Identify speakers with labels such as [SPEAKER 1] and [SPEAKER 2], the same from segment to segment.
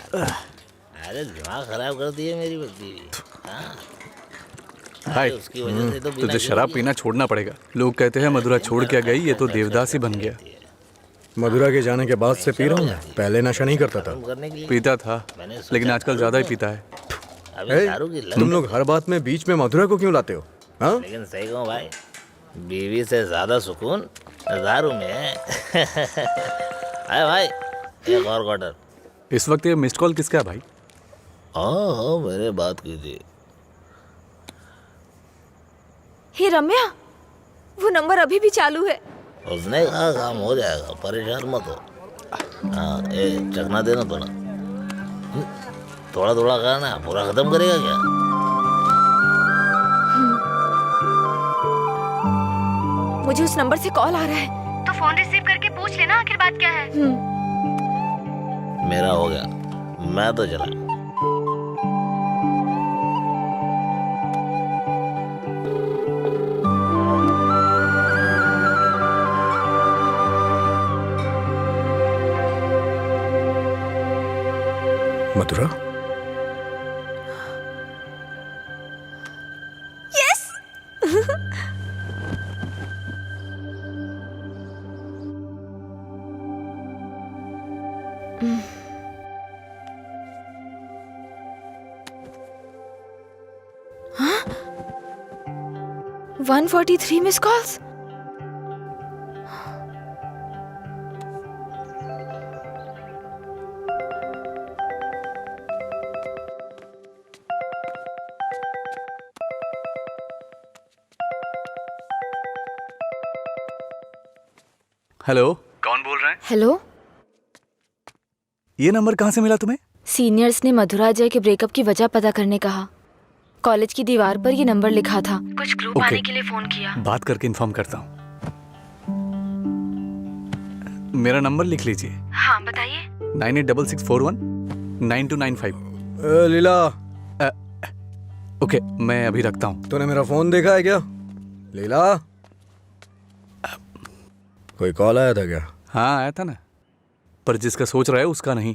[SPEAKER 1] अरे दिमाग खराब कर दिए मेरी बीवी। हाँ
[SPEAKER 2] हाय,
[SPEAKER 1] उसकी वजह से तो बिना
[SPEAKER 2] तुझे शराब पीना छोड़ना पड़ेगा। लोग कहते हैं मधुरा छोड़ क्या गई, ये तो देवदास ही बन गया।
[SPEAKER 3] मधुरा के जाने के बाद से पी रहा हूँ मैं। पहले नशा नहीं करता था।
[SPEAKER 1] करने के लिए
[SPEAKER 2] पीता था, लेकिन आजकल ज्यादा ही पीता है।
[SPEAKER 1] अभी
[SPEAKER 3] ए,
[SPEAKER 1] दारू की लत
[SPEAKER 3] तुम लोग हर बात में बीच में मधुरा को क्यों लाते हो? हाँ?
[SPEAKER 1] लेकिन सही कहूँ भाई, बीवी से ज्यादा सुकून दारू में है। अरे भाई एक और क्वार्टर।
[SPEAKER 2] इस वक्त ये मिस्ड कॉल किसका है भाई?
[SPEAKER 1] हाँ मैंने बात की थी।
[SPEAKER 4] हे रम्या, वो नंबर अभी भी चालू है।
[SPEAKER 1] उसने कहा काम हो जाएगा, परेशान मत हो। हाँ चखना देना थोड़ा थोड़ा खाना, पूरा खत्म करेगा क्या?
[SPEAKER 4] मुझे उस नंबर से कॉल आ रहा है,
[SPEAKER 5] तो फोन रिसीव करके पूछ लेना आखिर बात क्या है।
[SPEAKER 1] मेरा हो गया, मैं तो चला।
[SPEAKER 3] मधुरा?
[SPEAKER 4] यस। 143 miss calls.
[SPEAKER 2] हेलो, कौन बोल रहा है?
[SPEAKER 4] हेलो,
[SPEAKER 2] ये नंबर कहाँ से मिला तुम्हें?
[SPEAKER 4] सीनियर्स ने मधुरा जय के ब्रेकअप की वजह पता करने कहा। कॉलेज की दीवार पर ये नंबर लिखा था।
[SPEAKER 5] कुछ क्लू
[SPEAKER 2] ओके।
[SPEAKER 5] पाने के लिए फोन किया।
[SPEAKER 2] बात करके इन्फॉर्म करता हूँ। मेरा नंबर लिख लीजिए।
[SPEAKER 5] हाँ बताइए।
[SPEAKER 2] 9866419295।
[SPEAKER 3] लीला,
[SPEAKER 2] ओके, मैं अभी रखता हूँ।
[SPEAKER 3] तूने मेरा फोन देखा है क्या? लीला, कोई कॉल आया था क्या?
[SPEAKER 2] हाँ आया था ना, पर जिसका सोच रहा है उसका नहीं।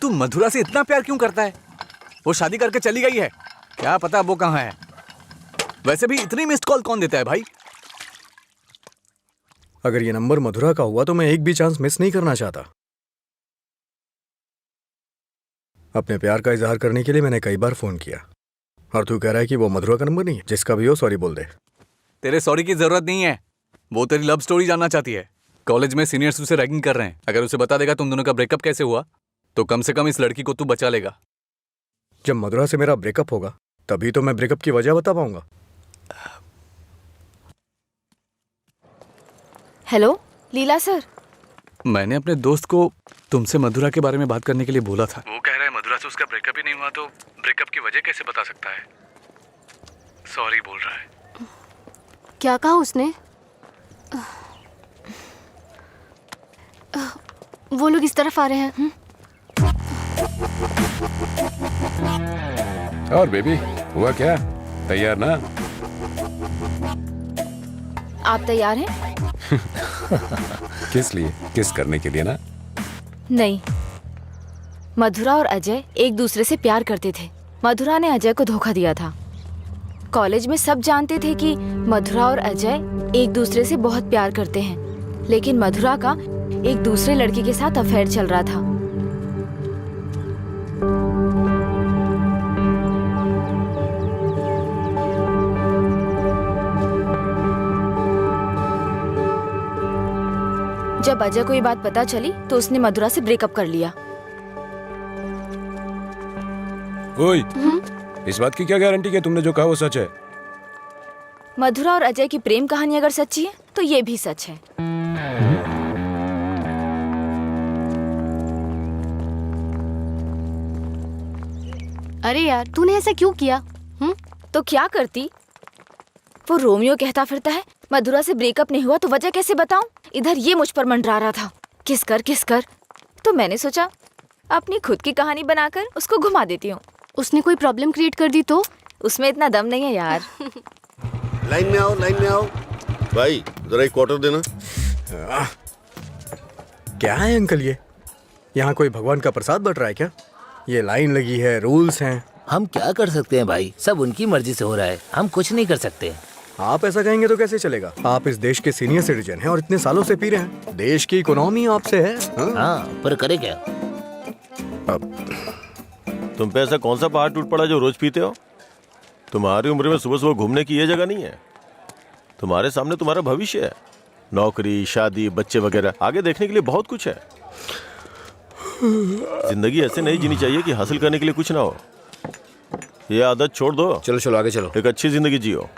[SPEAKER 2] तू मधुरा से इतना प्यार क्यों करता है? वो शादी करके चली गई है, क्या पता वो कहाँ है। वैसे भी इतनी मिस्ड कॉल कौन देता है भाई?
[SPEAKER 3] अगर ये नंबर मधुरा का हुआ तो मैं एक भी चांस मिस नहीं करना चाहता। अपने प्यार का इजहार करने के लिए मैंने कई बार फोन किया, और तू कह रहा है कि वो मधुरा का नंबर नहीं है? जिसका भी हो सॉरी बोल दे।
[SPEAKER 2] तेरे सॉरी की जरूरत नहीं है, वो तेरी लव स्टोरी जानना चाहती है। कॉलेज में सीनियर्स उसे रैगिंग कर रहे हैं। अगर उसे बता देगा तुम दोनों का ब्रेकअप कैसे हुआ, तो कम से कम इस लड़की को तू बचा लेगा।
[SPEAKER 3] जब मधुरा से मेरा ब्रेकअप होगा तभी तो मैं ब्रेकअप की वजह बता पाऊंगा।
[SPEAKER 4] हेलो लीला सर,
[SPEAKER 2] मैंने अपने दोस्त को तुमसे मधुरा के बारे में बात करने के लिए बोला था। वो कह रहा है मधुरा से उसका ब्रेकअप ही नहीं हुआ, तो ब्रेकअप की वजह कैसे बता सकता है? सॉरी बोल रहा है।
[SPEAKER 5] क्या कहा उसने? वो लोग इस तरफ आ रहे हैं।
[SPEAKER 6] और बेबी हुआ क्या? तैयार ना?
[SPEAKER 4] आप तैयार हैं?
[SPEAKER 6] किस लिए? किस करने के लिए ना?
[SPEAKER 4] नहीं, मधुरा और अजय एक दूसरे से प्यार करते थे। मधुरा ने अजय को धोखा दिया था। कॉलेज में सब जानते थे कि मधुरा और अजय एक दूसरे से बहुत प्यार करते हैं, लेकिन मधुरा का एक दूसरे लड़के के साथ अफेयर चल रहा था। जब अजय को ये बात पता चली तो उसने मधुरा से ब्रेकअप कर लिया।
[SPEAKER 6] ओए, इस बात की क्या गारंटी कि तुमने जो कहा वो सच है?
[SPEAKER 4] मधुरा और अजय की प्रेम कहानी अगर सच्ची है तो ये भी सच है।
[SPEAKER 5] अरे यार तूने ऐसा क्यों किया?
[SPEAKER 4] तो क्या करती? वो रोमियो कहता फिरता है मधुरा से ब्रेकअप नहीं हुआ तो वजह कैसे बताऊं? इधर ये मुझ पर मंडरा रहा था, किस कर। तो मैंने सोचा अपनी खुद की कहानी बनाकर उसको घुमा देती हूँ।
[SPEAKER 5] उसने कोई प्रॉब्लम क्रिएट कर दी तो?
[SPEAKER 4] उसमें इतना दम नहीं है यार।
[SPEAKER 7] लाइन में आओ भाई, जरा एक क्वार्टर देना।
[SPEAKER 3] क्या है अंकल ये? यहाँ कोई भगवान का प्रसाद बट रहा है क्या? ये लाइन लगी है, रूल्स हैं।
[SPEAKER 1] हम क्या कर सकते हैं भाई, सब उनकी मर्जी से हो रहा है, हम कुछ नहीं कर सकते।
[SPEAKER 3] आप ऐसा कहेंगे तो कैसे चलेगा? आप इस देश के सीनियर सिटीजन हैं और इतने सालों से पी रहे हैं। देश की इकोनॉमी आपसे है।
[SPEAKER 1] हाँ, पर करे क्या?
[SPEAKER 6] तुम पे ऐसा कौन सा पहाड़ टूट पड़ा जो रोज पीते हो? तुम्हारी उम्र में सुबह सुबह घूमने की ये जगह नहीं है। तुम्हारे सामने तुम्हारा भविष्य है, नौकरी, शादी, बच्चे वगैरह, आगे देखने के लिए बहुत कुछ है। जिंदगी ऐसे नहीं जीनी चाहिए कि हासिल करने के लिए कुछ ना हो। ये आदत छोड़ दो।
[SPEAKER 7] चलो चलो आगे चलो।
[SPEAKER 6] एक अच्छी जिंदगी जियो।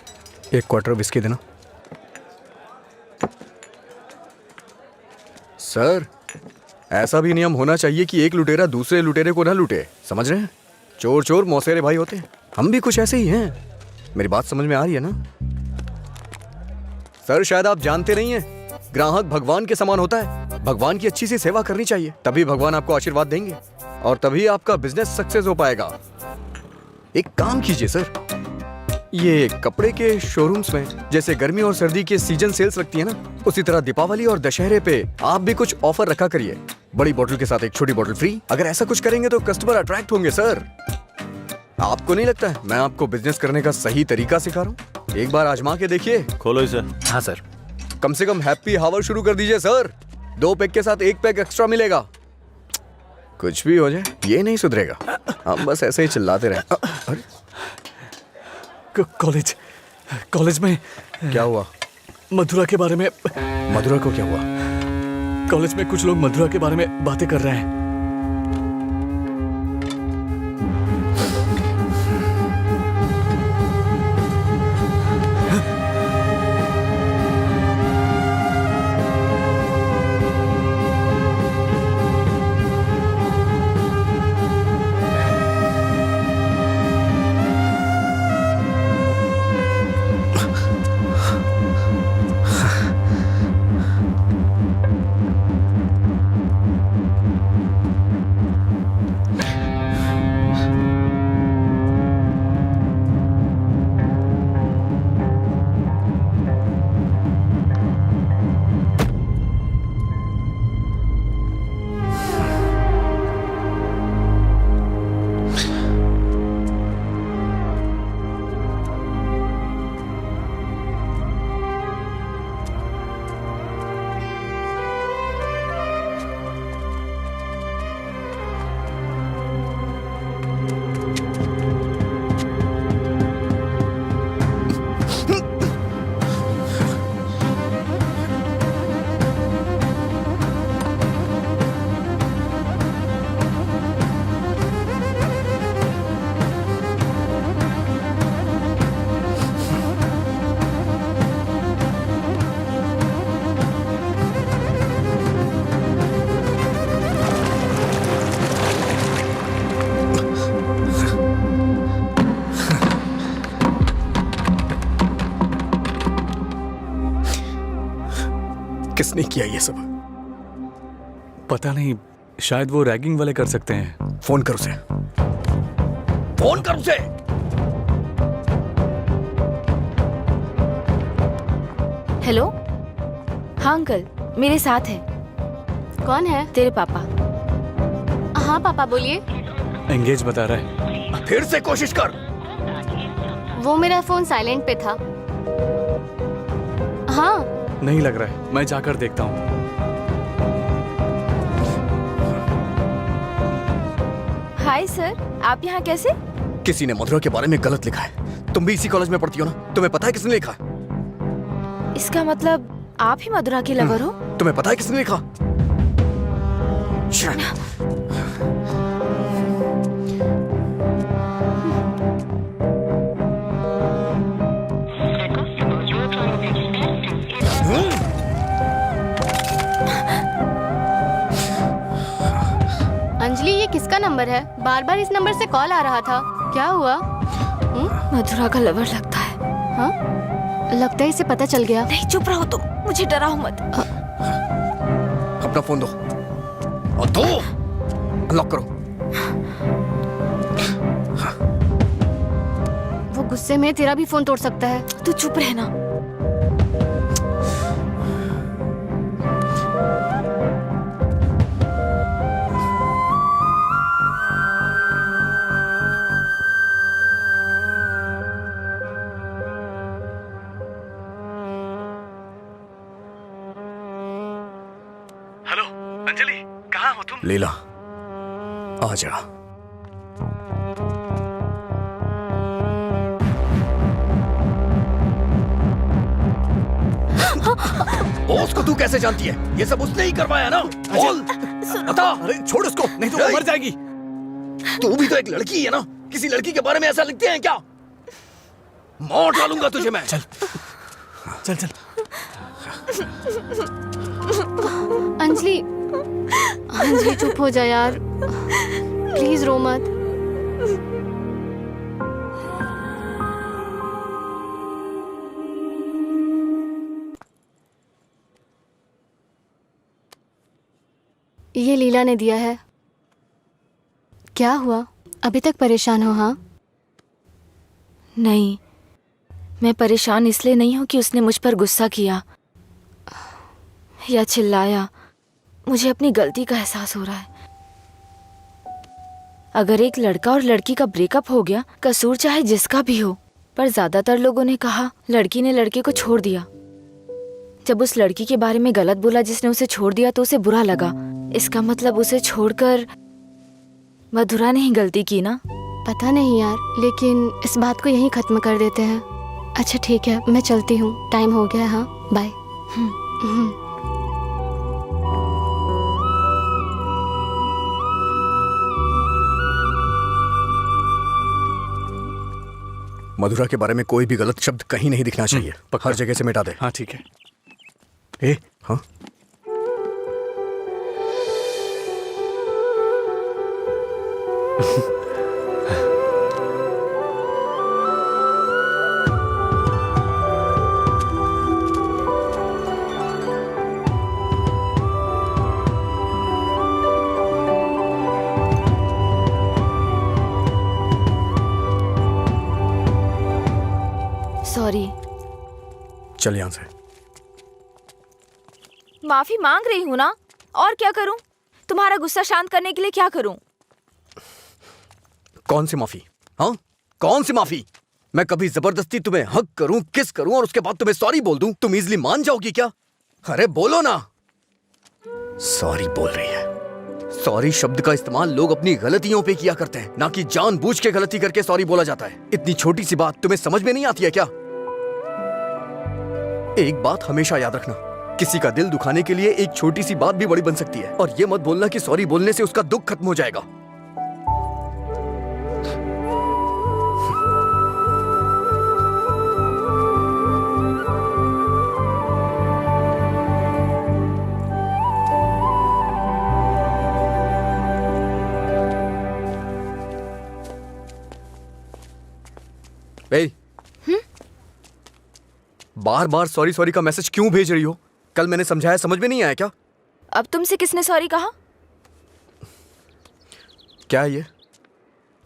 [SPEAKER 3] एक क्वार्टर विस्की देना। सर, ऐसा भी नियम होना चाहिए कि एक लुटेरा दूसरे लुटेरे को ना लूटे, समझ रहे हैं? चोर चोर मौसेरे भाई होते हैं। हम भी कुछ ऐसे ही हैं। मेरी बात समझ में आ रही है ना? सर, शायद आप जानते नहीं हैं, ग्राहक भगवान के समान होता है। भगवान की अच्छी सी सेवा करनी चाहिए, तभी भगवान आपको आशीर्वाद देंगे और तभी आपका बिजनेस सक्सेस हो पाएगा। एक काम कीजिए सर, ये कपड़े के शोरूम्स में जैसे गर्मी और सर्दी के सीजन सेल्स लगती है ना, उसी तरह दीपावली और दशहरे पे आप भी कुछ ऑफर रखा करिए। बड़ी बोतल के साथ एक छोटी बोतल फ्री। अगर ऐसा कुछ करेंगे तो कस्टमर अट्रैक्ट होंगे सर। आपको नहीं लगता है मैं आपको बिजनेस करने का सही तरीका सिखा रहा हूँ? एक बार आजमा के देखिए।
[SPEAKER 6] खोलो इसे।
[SPEAKER 1] हाँ सर।
[SPEAKER 3] कम से कम हैप्पी हावर शुरू कर दीजिए सर। 2 पैक के साथ 1 पैक एक्स्ट्रा मिलेगा। कुछ भी हो जाए ये नहीं सुधरेगा। हम बस ऐसे ही चिल्लाते रहे। अरे
[SPEAKER 2] कॉलेज में
[SPEAKER 3] क्या हुआ?
[SPEAKER 2] मधुरा के बारे में।
[SPEAKER 3] मधुरा को क्या हुआ?
[SPEAKER 2] कॉलेज में कुछ लोग मधुरा के बारे में बातें कर रहे हैं।
[SPEAKER 3] किसने किया ये सब?
[SPEAKER 2] पता नहीं, शायद वो रैगिंग वाले कर सकते हैं।
[SPEAKER 3] फोन कर उसे। फोन कर उसे।
[SPEAKER 4] हेलो। हाँ अंकल, मेरे साथ है।
[SPEAKER 5] कौन है?
[SPEAKER 4] तेरे पापा।
[SPEAKER 5] हाँ पापा बोलिए।
[SPEAKER 2] एंगेज बता रहा है।
[SPEAKER 3] फिर से कोशिश कर।
[SPEAKER 5] वो मेरा फोन साइलेंट पे था। हाँ
[SPEAKER 2] नहीं लग रहा है, मैं जाकर देखता हूँ।
[SPEAKER 4] हाय सर, आप यहाँ कैसे?
[SPEAKER 3] किसी ने मधुरा के बारे में गलत लिखा है। तुम भी इसी कॉलेज में पढ़ती हो ना? तुम्हें पता है किसने लिखा?
[SPEAKER 4] इसका मतलब आप ही मधुरा के लवर हो?
[SPEAKER 3] तुम्हें पता है किसने लिखा?
[SPEAKER 5] अंजलि, ये किसका नंबर है? बार बार इस नंबर से कॉल आ रहा था। क्या हुआ?
[SPEAKER 4] मधुरा का लवर लगता है।
[SPEAKER 5] हाँ? लगता है इसे पता चल गया।
[SPEAKER 4] नहीं, चुप रहो तुम, मुझे डराओ मत।
[SPEAKER 3] अपना फोन दो और दो। लॉक करो।
[SPEAKER 5] वो गुस्से में तेरा भी फोन तोड़ सकता है।
[SPEAKER 4] तू चुप रहना।
[SPEAKER 2] तुम?
[SPEAKER 3] लीला, आजा। बॉस को तू कैसे जानती है? ये सब उसने ही करवाया ना? बोल, बता।
[SPEAKER 2] अरे छोड़ उसको, नहीं तो वो मर जाएगी।
[SPEAKER 3] तू भी तो एक लड़की है ना? किसी लड़की के बारे में ऐसा लिखते हैं क्या? मार डालूंगा तुझे मैं।
[SPEAKER 2] चल चल चल।
[SPEAKER 5] अंजलि, अंजलि चुप हो जा यार, प्लीज रो मत। ये लीला ने दिया है। क्या हुआ, अभी तक परेशान हो? हाँ
[SPEAKER 4] नहीं, मैं परेशान इसलिए नहीं हूँ कि उसने मुझ पर गुस्सा किया या चिल्लाया। मुझे अपनी गलती का एहसास हो रहा है। अगर एक लड़का और लड़की का ब्रेकअप हो गया, कसूर चाहे जिसका भी हो, पर ज्यादातर लोगों ने कहा लड़की ने लड़के को छोड़ दिया। जब उस लड़की के बारे में गलत बोला जिसने उसे छोड़ दिया तो उसे बुरा लगा। इसका मतलब उसे छोड़कर मधुरा ने ही गलती की ना?
[SPEAKER 5] पता नहीं यार, लेकिन इस बात को यहीं खत्म कर देते हैं। अच्छा ठीक है, मैं चलती हूँ, टाइम हो गया। हाँ बाय।
[SPEAKER 3] मधुरा के बारे में कोई भी गलत शब्द कहीं नहीं दिखना चाहिए। हर जगह से मिटा दे।
[SPEAKER 2] हाँ ठीक है।
[SPEAKER 3] ए, हाँ
[SPEAKER 4] सॉरी।
[SPEAKER 3] चल यहां से।
[SPEAKER 4] माफी मांग रही हूँ ना, और क्या करूँ? तुम्हारा गुस्सा शांत करने के लिए क्या करूँ?
[SPEAKER 3] कौन सी माफी? हाँ, कौन सी माफी? मैं कभी जबरदस्ती तुम्हें हक करूं, किस करूं और उसके बाद तुम्हें सॉरी बोल दूं? तुम इजली मान जाओगी क्या? अरे बोलो ना। सॉरी बोल रही है। सॉरी शब्द का इस्तेमाल लोग अपनी गलतियों पे किया करते हैं, ना कि जानबूझ के गलती करके सॉरी बोला जाता है। इतनी छोटी सी बात तुम्हें समझ में नहीं आती है क्या? एक बात हमेशा याद रखना, किसी का दिल दुखाने के लिए एक छोटी सी बात भी बड़ी बन सकती है। और ये मत बोलना कि सॉरी बोलने से उसका दुख खत्म हो जाएगा। बार बार सॉरी सॉरी का मैसेज क्यों भेज रही हो? कल मैंने समझाया, समझ में नहीं आया क्या?
[SPEAKER 4] अब तुमसे किसने सॉरी कहा?
[SPEAKER 3] क्या है ये?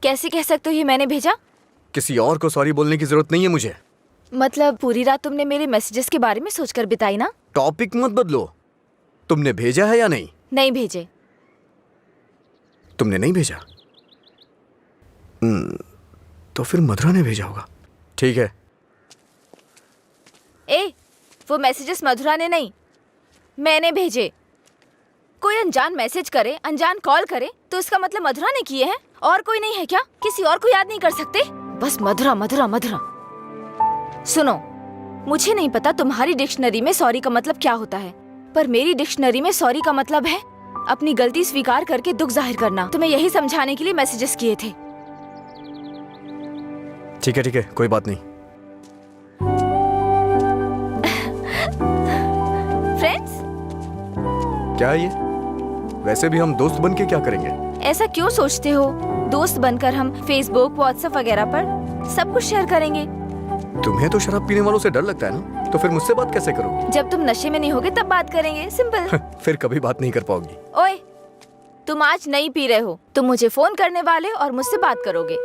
[SPEAKER 4] कैसे कह सकते हो ये मैंने भेजा?
[SPEAKER 3] किसी और को सॉरी बोलने की जरूरत नहीं है मुझे।
[SPEAKER 4] मतलब पूरी रात तुमने मेरे मैसेजेस के बारे में सोचकर बिताई ना?
[SPEAKER 3] टॉपिक मत बदलो। तुमने भेजा है या नहीं?
[SPEAKER 4] नहीं भेजे।
[SPEAKER 3] तुमने नहीं भेजा? तो फिर मधुरा ने भेजा होगा। ठीक है।
[SPEAKER 4] ए, वो मैसेजेस मधुरा ने नहीं, मैंने भेजे। कोई अनजान मैसेज करे, अनजान कॉल करे तो इसका मतलब मधुरा ने किए हैं? और कोई नहीं है क्या? किसी और को याद नहीं कर सकते? बस मधुरा मधुरा मधुरा। सुनो, मुझे नहीं पता तुम्हारी डिक्शनरी में सॉरी का मतलब क्या होता है, पर मेरी डिक्शनरी में सॉरी का मतलब है अपनी गलती स्वीकार करके दुख जाहिर करना। तुम्हें यही समझाने के लिए मैसेजेस किए थे।
[SPEAKER 3] ठीक है, कोई बात नहीं।
[SPEAKER 4] फ्रेंड्स?
[SPEAKER 3] क्या है ये? वैसे भी हम दोस्त बन के क्या करेंगे?
[SPEAKER 4] ऐसा क्यों सोचते हो? दोस्त बनकर हम फेसबुक, व्हाट्सएप वगैरह पर सब कुछ शेयर करेंगे।
[SPEAKER 3] तुम्हें तो शराब पीने वालों से डर लगता है ना, तो फिर मुझसे बात कैसे करोगी?
[SPEAKER 4] जब तुम नशे में नहीं होगे तब बात करेंगे, सिंपल।
[SPEAKER 3] फिर कभी बात नहीं कर पाओगी।
[SPEAKER 4] ओए, तुम आज नहीं पी रहे हो, तुम मुझे फोन करने वाले और मुझसे बात करोगे।